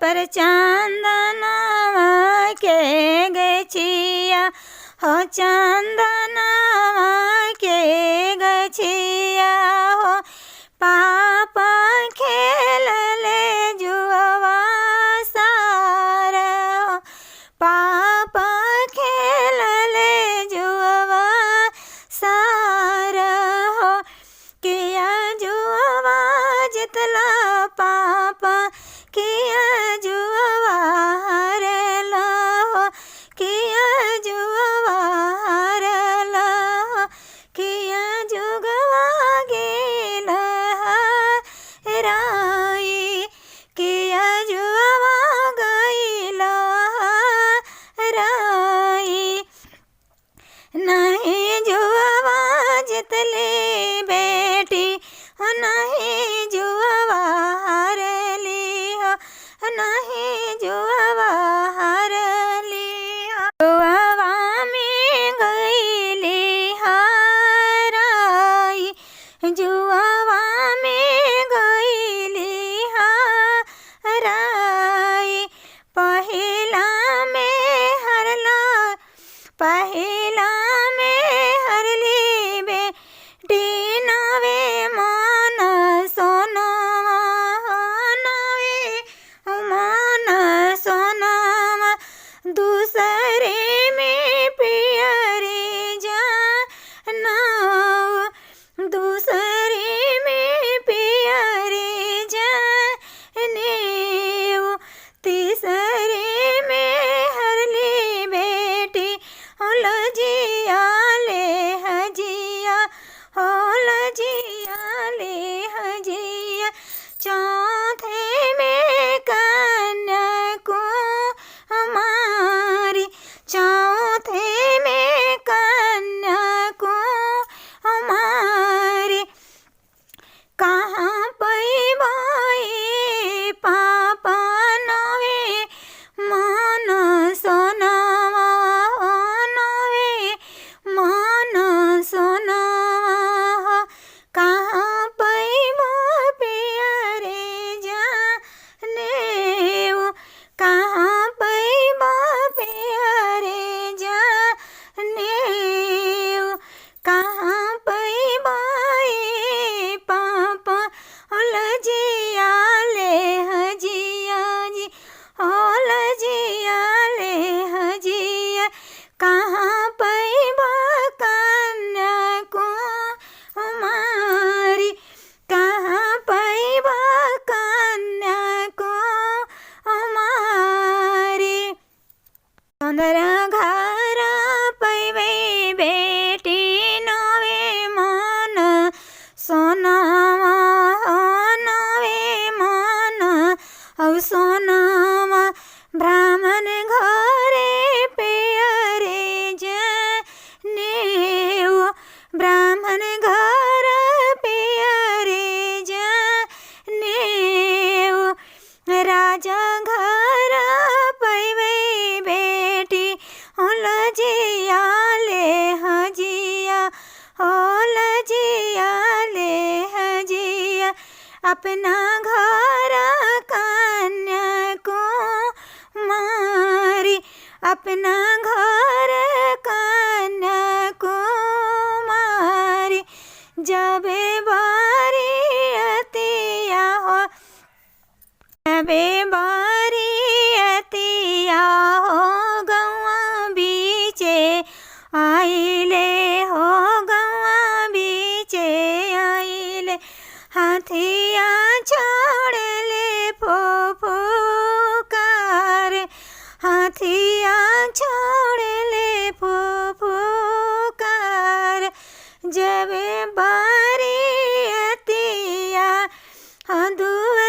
पर चांदनवा के गछिया हो चांदनवा के गछिया हो पापा खेलले जुआ सारा हो पापा खेलले जुआ सारा हो किया जुआ जितला पापा किया जुआ हरला हो किया जुआ हरला हो किया जुगवा गेला राई किया जुआ गईला राई नहीं जुआ जितले बेटी हो नहीं जुआ हरली हो नहीं जुआ हरली हो जुआ में गईली हराई जुआ में गईली हराई पहिला में हरला पहिला में हरली बेटी नवे मन सोनवा नवे मन सोनवा दूसरे में पियरे जाना दूसरे में पियरे जाने तीसरे में हरली बेटी लजिया ले हजिया हो लजिया ले हजिया चौथे में कन्या को हमारी चौथे में कन्या को हमारी कहाँ पई बाई पापा नवे मन सोनावा नवे मन सोनावा कहाँ पई पियरे जाने कहाँ पई पियरे जाने कहाँ पई पापा लजिया ले हजिया जी हो लजिया ले हजिया कहाँ पई कन्या को हमारी कहाँ पई कन्या को हमारी पंद्रह घर पैवे बेटी नवे मन सोनावा नवे मन औ सोनावा ब्राह्मण घरे पियरे जाने ब्राह्मण घर पियरे जाने राजा घर पैवे बेटी लजिया ले हजिया हो लजिया ले हजिया अपना घर कन्या को मारी अपना घर कन्या को मारी जबे बारी अतिया हो जबे बारी अतिया हो गौआ बीचे आइले हो गौआ बीचे आइले हाथिया छोड़ ले फुफकार हाथिया छोड़ ले फुफकार जब बारी अतिया दुआ